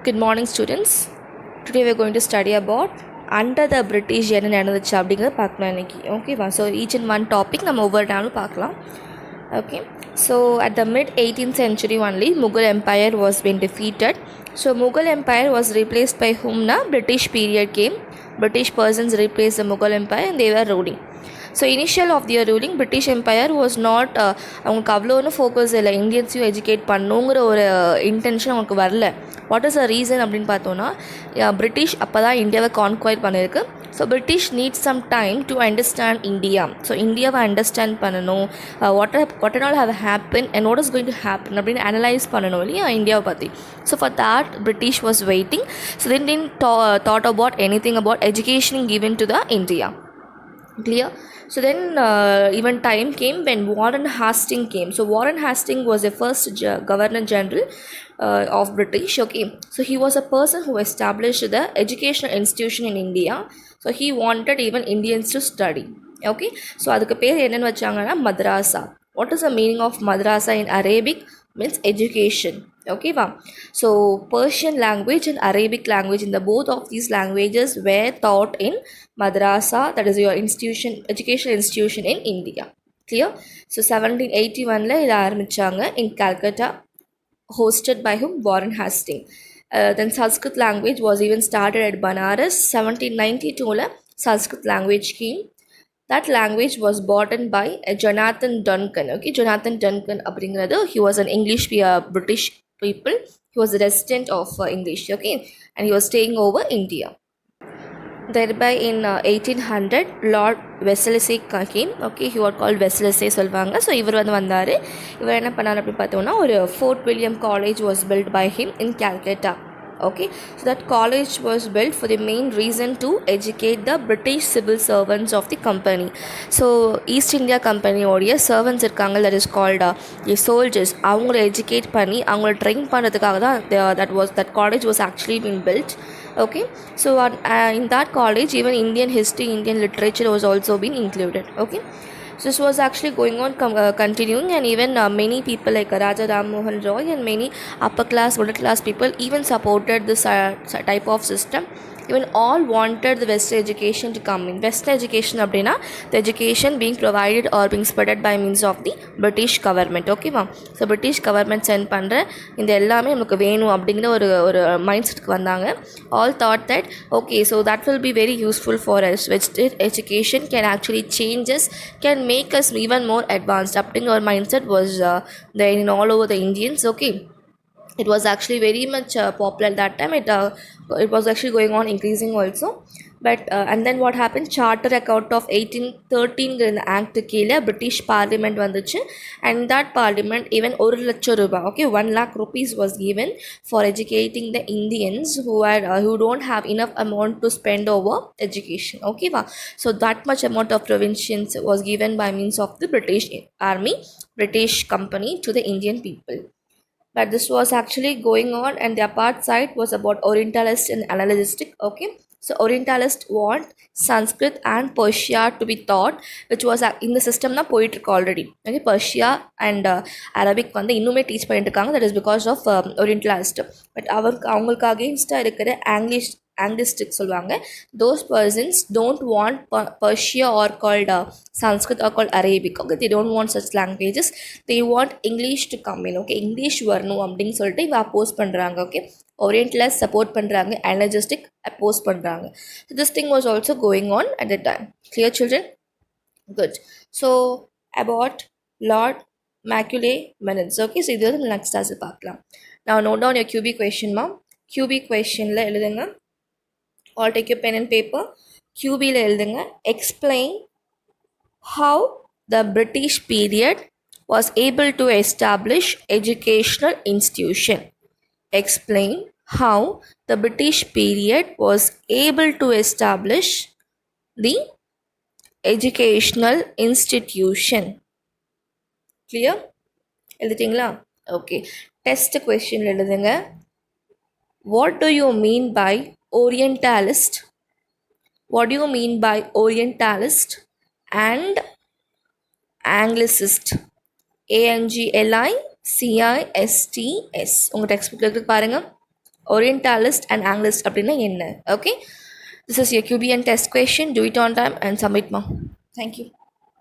Good morning, students. Today we are going to study about under the British என்ன நடந்துச்சு அப்படிங்கிறத பார்க்கலாம் இன்னைக்கு. ஓகேவா? So each and one topic நம்ம ஒவ்வொரு நாளும் பார்க்கலாம். Okay. So at the mid 18th century only, Mughal Empire was been defeated. So Mughal Empire was replaced by whom? Na British period came. British persons replaced the Mughal Empire and they were ruling. So initial of their ruling British empire was not அவங்களுக்கு அவ்வளோ ஒன்றும் focus இல்லை இந்தியன்ஸையும் educate பண்ணுங்கிற ஒரு intention அவங்களுக்கு வரல. What is a reason அப்படின்னு பார்த்தோன்னா பிரிட்டிஷ் அப்போ தான் இந்தியாவை கான்குவைர் பண்ணியிருக்கு. So British need some time to understand India. So இந்தியாவை அண்டர்ஸ்டாண்ட் பண்ணணும், what all how happen and what is going to happen அப்படின்னு அனலைஸ் பண்ணணும் இல்லையா இந்தியாவை பற்றி. So for that British was waiting. So then didn't thought about anything about education given to the India. Clear? So then even time came when Warren Hastings came. So Warren Hastings was the first Governor General of British. Okay, so he was a person who established the educational institution in India. So he wanted even Indians to study. Okay, so adukku per enna vachanga madrasa. What is the meaning of madrasa in Arabic? Means education. Okay, wow. So Persian language and Arabic language, in the both of these languages were taught in madrasa, that is your institution, educational institution in India. Clear? So 1781 la ida aarambichanga in Calcutta, hosted by whom? Warren Hastings. Then Sanskrit language was even started at Banaras. 1792 la Sanskrit language came. That language was brought in by Jonathan Duncan. Okay, Jonathan Duncan அப்படிங்கிறது he was an English British people. He was a resident of English. Okay, and he was staying over India. Thereby in 1800 Lord Wellesley came. Okay, he was called Wellesley சொல்வாங்க. So இவர் வந்தார். இவர் என்ன பண்ணார் அப்படின்னு பார்த்தோம்னா ஒரு Fort William College was built by him in Calcutta. Okay, so that college was built for the main reason to educate the British civil servants of the company. So East India Company உடைய servants இருக்காங்க, that is called the soldiers. அவங்கள educate பண்ணி அவங்கள train பண்ணுறதுக்காக தான் that college was actually being built. Okay, so in that college even Indian history, Indian literature was also being included. Okay, so this was actually going on continuing, and even many people like Raja Ram Mohan Roy and many upper class, middle class people even supported this type of system. Even all wanted the Western education to come in. Western education அப்படின்னா the education being provided or being spreaded by means of the British government. ஓகேவா? So British government send பண்ணுற இந்த எல்லாமே நமக்கு வேணும் அப்படிங்கிற ஒரு mind செட்டுக்கு வந்தாங்க. All thought that okay, so that will be very useful for us. Western education can actually change us, can make us even more advanced. அப்படிங்கிற ஒரு mind set was there in all over the Indians. Okay, it was actually very much popular that time. It was actually going on increasing also. But and then what happened, Charter Act of 1813 in the act kila British parliament vanduchu, and that parliament even 1 lakh rupees, okay, 1 lakh rupees was given for educating the Indians who don't have enough amount to spend over education. Okay, so that much amount of provisions was given by means of the British army, British company to the Indian people. But this was actually going on, and the apart side was about Orientalist and Analytic. Okay, so Orientalist want Sanskrit and Persia to be taught, which was in the system na poetry already. Okay, Persia and Arabic வந்து இன்னுமே teach பண்ணிட்டு இருக்காங்க. That is because of Orientalist. But அவங்களுக்கு அகெயின்ஸ்டாக இருக்கிற Anglistic சொல்லுவாங்க. Those persons don't want Persia or called Sanskrit or called Arabic. Okay, they don't want such languages. They want English to come in. Okay, English வரணும் அப்படின்னு சொல்லிட்டு இவ அப்போஸ் பண்ணுறாங்க. Okay, Orientalist support பண்ணுறாங்க, Analytic அப்போஸ் பண்ணுறாங்க. So this thing was also going on at the time. Clear, children? Good. So about Lord Macaulay Minutes. Okay, so இது வந்து next class பார்க்கலாம். Now note down your QB question, ma'am. QB questionல எழுதுங்க. All take your pen and paper. QBல எழுதுங்க. Explain how the British period was able to establish educational institution. Explain how the British period was able to establish the educational institution. Clear? எழுதிட்டீங்களா? Okay. Test question எழுதுங்க. What do you mean by Orientalist? What do you mean by Orientalist and Anglicist? ANGLICISTS. உங்கள் text புக்கில் பாருங்கள். orientalist and anglist அப்படின்னா என்ன? Okay, this is your QBN test question. Do it on time and submit ma. Thank you.